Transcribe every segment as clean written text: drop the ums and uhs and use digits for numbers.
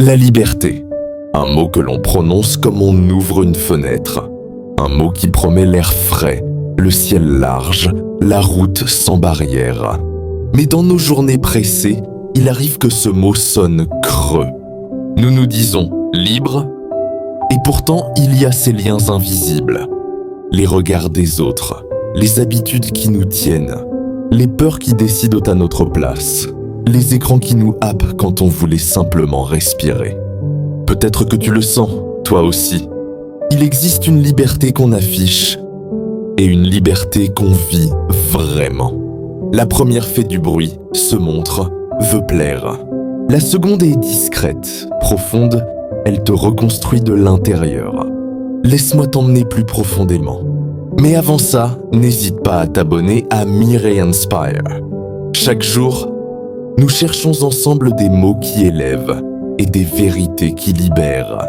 La liberté. Un mot que l'on prononce comme on ouvre une fenêtre. Un mot qui promet l'air frais, le ciel large, la route sans barrière. Mais dans nos journées pressées, il arrive que ce mot sonne creux. Nous nous disons libre, et pourtant il y a ces liens invisibles. Les regards des autres, les habitudes qui nous tiennent, les peurs qui décident à notre place, les écrans qui nous happent quand on voulait simplement respirer. Peut-être que tu le sens, toi aussi. Il existe une liberté qu'on affiche et une liberté qu'on vit vraiment. La première fait du bruit, se montre, veut plaire. La seconde est discrète, profonde, elle te reconstruit de l'intérieur. Laisse-moi t'emmener plus profondément. Mais avant ça, n'hésite pas à t'abonner à Mireille Inspire. Chaque jour, nous cherchons ensemble des mots qui élèvent et des vérités qui libèrent.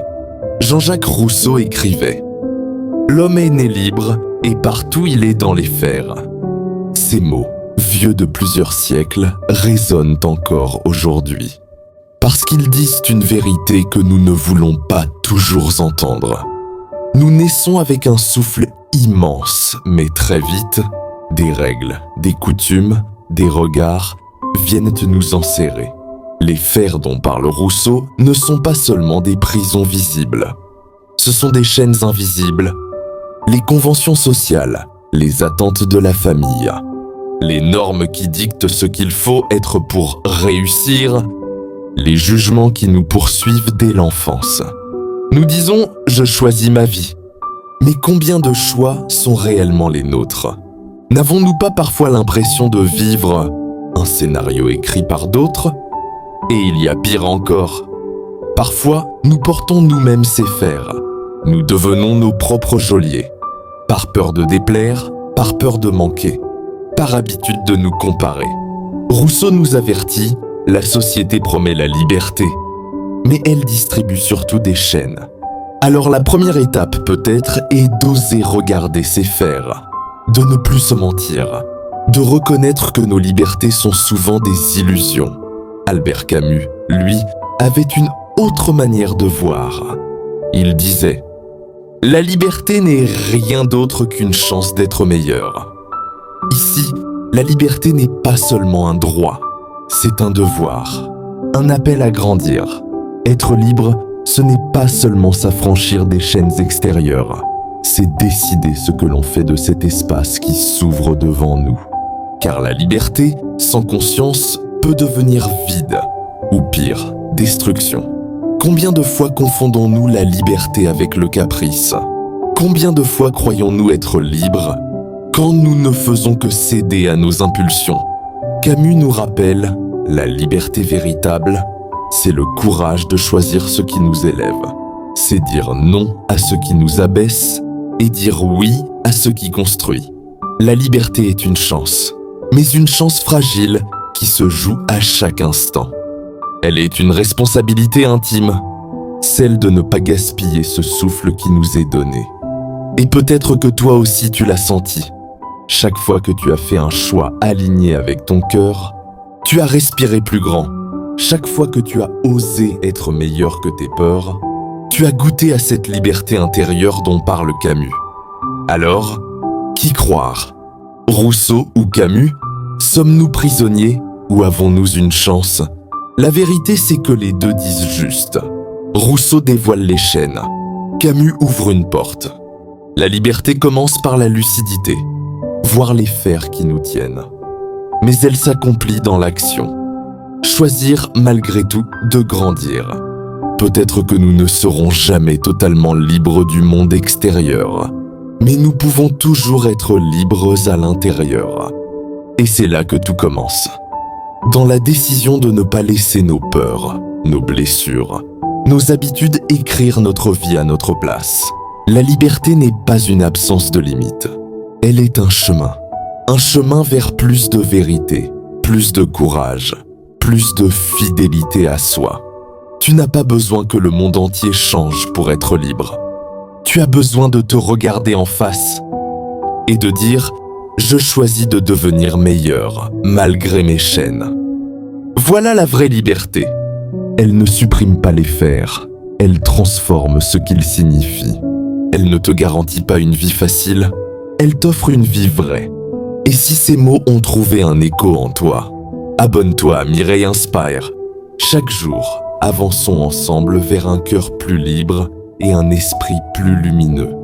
Jean-Jacques Rousseau écrivait « L'homme est né libre et partout il est dans les fers ». Ces mots, vieux de plusieurs siècles, résonnent encore aujourd'hui. Parce qu'ils disent une vérité que nous ne voulons pas toujours entendre. Nous naissons avec un souffle immense, mais très vite, des règles, des coutumes, des regards viennent nous enserrer. Les fers dont parle Rousseau ne sont pas seulement des prisons visibles. Ce sont des chaînes invisibles, les conventions sociales, les attentes de la famille, les normes qui dictent ce qu'il faut être pour réussir, les jugements qui nous poursuivent dès l'enfance. Nous disons « je choisis ma vie ». Mais combien de choix sont réellement les nôtres? N'avons-nous pas parfois l'impression de vivre un scénario écrit par d'autres? Et il y a pire encore. Parfois, nous portons nous-mêmes ces fers. Nous devenons nos propres geôliers. Par peur de déplaire, par peur de manquer, par habitude de nous comparer. Rousseau nous avertit, la société promet la liberté, mais elle distribue surtout des chaînes. Alors la première étape peut-être est d'oser regarder ses fers, de ne plus se mentir, de reconnaître que nos libertés sont souvent des illusions. Albert Camus, lui, avait une autre manière de voir. Il disait « La liberté n'est rien d'autre qu'une chance d'être meilleur. » Ici, la liberté n'est pas seulement un droit, c'est un devoir, un appel à grandir. Être libre, ce n'est pas seulement s'affranchir des chaînes extérieures, c'est décider ce que l'on fait de cet espace qui s'ouvre devant nous. Car la liberté, sans conscience, peut devenir vide, ou pire, destruction. Combien de fois confondons-nous la liberté avec le caprice? Combien de fois croyons-nous être libres quand nous ne faisons que céder à nos impulsions? Camus nous rappelle, la liberté véritable, c'est le courage de choisir ce qui nous élève. C'est dire non à ce qui nous abaisse et dire oui à ce qui construit. La liberté est une chance, mais une chance fragile qui se joue à chaque instant. Elle est une responsabilité intime, celle de ne pas gaspiller ce souffle qui nous est donné. Et peut-être que toi aussi tu l'as senti. Chaque fois que tu as fait un choix aligné avec ton cœur, tu as respiré plus grand. Chaque fois que tu as osé être meilleur que tes peurs, tu as goûté à cette liberté intérieure dont parle Camus. Alors, qui croire? Rousseau ou Camus? Sommes-nous prisonniers ou avons-nous une chance? La vérité, c'est que les deux disent juste. Rousseau dévoile les chaînes. Camus ouvre une porte. La liberté commence par la lucidité, voir les fers qui nous tiennent. Mais elle s'accomplit dans l'action. Choisir malgré tout de grandir. Peut-être que nous ne serons jamais totalement libres du monde extérieur, mais nous pouvons toujours être libres à l'intérieur. Et c'est là que tout commence. Dans la décision de ne pas laisser nos peurs, nos blessures, nos habitudes écrire notre vie à notre place. La liberté n'est pas une absence de limite. Elle est un chemin vers plus de vérité, plus de courage, plus de fidélité à soi. Tu n'as pas besoin que le monde entier change pour être libre. Tu as besoin de te regarder en face et de dire « Je choisis de devenir meilleur malgré mes chaînes ». Voilà la vraie liberté. Elle ne supprime pas les faits, elle transforme ce qu'ils signifient. Elle ne te garantit pas une vie facile, elle t'offre une vie vraie. Et si ces mots ont trouvé un écho en toi, abonne-toi à Mireille Inspire. Chaque jour, avançons ensemble vers un cœur plus libre et un esprit plus lumineux.